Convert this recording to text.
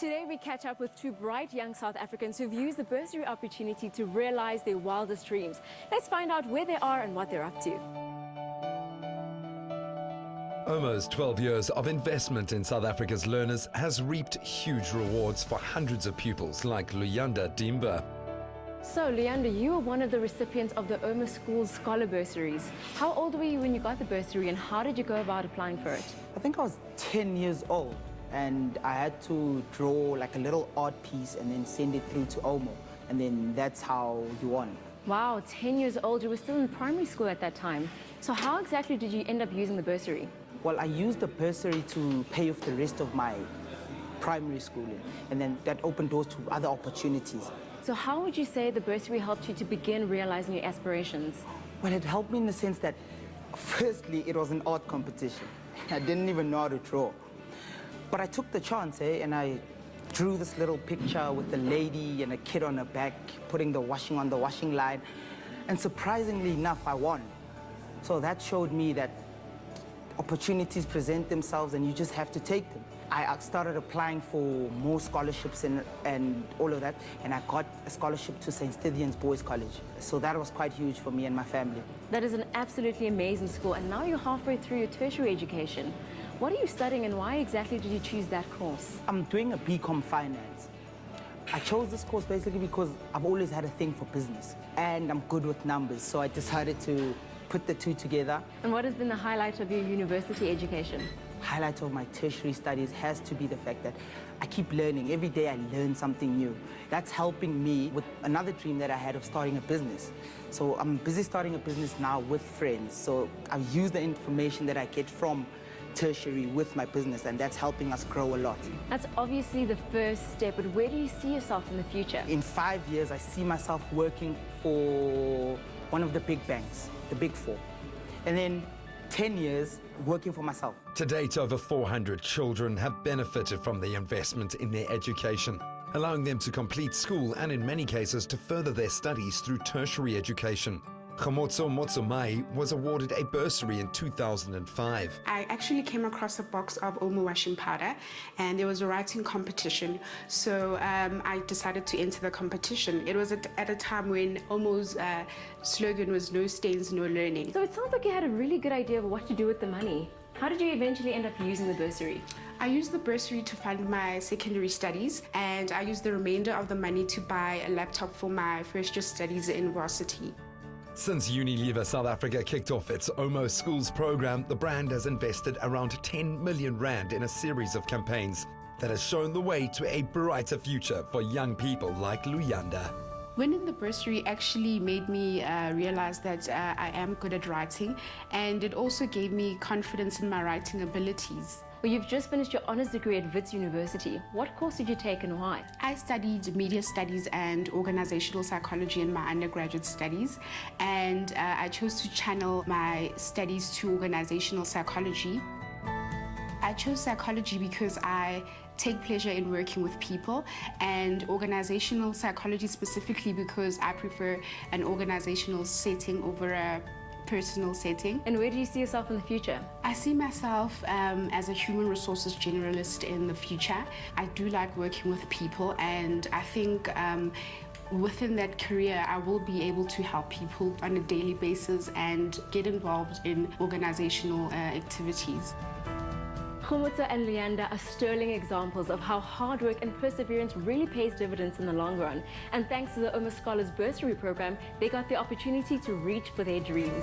Today we catch up with two bright young South Africans who've used the bursary opportunity to realize their wildest dreams. Let's find out where they are and what they're up to. OMO's 12 years of investment in South Africa's learners has reaped huge rewards for hundreds of pupils like Luyanda Dimba. So, Luyanda, you were one of the recipients of the OMO School's Scholar Bursaries. How old were you when you got the bursary and how did you go about applying for it? I think I was 10 years old and I had to draw like a little art piece and then send it through to OMO, and then that's how you won. Wow, 10 years old, you were still in primary school at that time. So how exactly did you end up using the bursary? Well, I used the bursary to pay off the rest of my primary schooling, and then that opened doors to other opportunities. So how would you say the bursary helped you to begin realizing your aspirations? Well, it helped me in the sense that, firstly, it was an art competition. I didn't even know how to draw. But I took the chance, and I drew this little picture with a lady and a kid on her back, putting the washing on the washing line. And surprisingly enough, I won. So that showed me that opportunities present themselves and you just have to take them. I started applying for more scholarships and all of that, and I got a scholarship to St. Stithian's Boys College. So that was quite huge for me and my family. That is an absolutely amazing school, and now you're halfway through your tertiary education. What are you studying and why exactly did you choose that course? I'm doing a BCom Finance. I chose this course basically because I've always had a thing for business and I'm good with numbers, so I decided to put the two together. And what has been the highlight of your university education? Highlight of my tertiary studies has to be the fact that I keep learning. Every day I learn something new. That's helping me with another dream that I had of starting a business. So I'm busy starting a business now with friends. So I use the information that I get from tertiary with my business, and that's helping us grow a lot. That's obviously the first step, but where do you see yourself in the future? In 5 years, I see myself working for one of the big banks, the big four. And then 10 years working for myself. To date, over 400 children have benefited from the investment in their education, allowing them to complete school and in many cases to further their studies through tertiary education. Kgomotso Motsomai was awarded a bursary in 2005. I actually came across a box of OMO washing powder and there was a writing competition. So I decided to enter the competition. It was at a time when OMO's slogan was no stains, no learning. So it sounds like you had a really good idea of what to do with the money. How did you eventually end up using the bursary? I used the bursary to fund my secondary studies, and I used the remainder of the money to buy a laptop for my first year studies in varsity. Since Unilever South Africa kicked off its OMO Schools program, the brand has invested around 10 million rand in a series of campaigns that has shown the way to a brighter future for young people like Luyanda. Winning the bursary actually made me realize that I am good at writing, and it also gave me confidence in my writing abilities. Well, you've just finished your honours degree at Wits University. What course did you take and why? I studied media studies and organizational psychology in my undergraduate studies, and I chose to channel my studies to organizational psychology. I chose psychology because I take pleasure in working with people, and organizational psychology specifically because I prefer an organizational setting over a personal setting. And where do you see yourself in the future? I see myself as a human resources generalist in the future. I do like working with people, and I think within that career I will be able to help people on a daily basis and get involved in organizational activities. Kgomotso and Luyanda are sterling examples of how hard work and perseverance really pays dividends in the long run. And thanks to the OMO Scholars Bursary Program, they got the opportunity to reach for their dreams.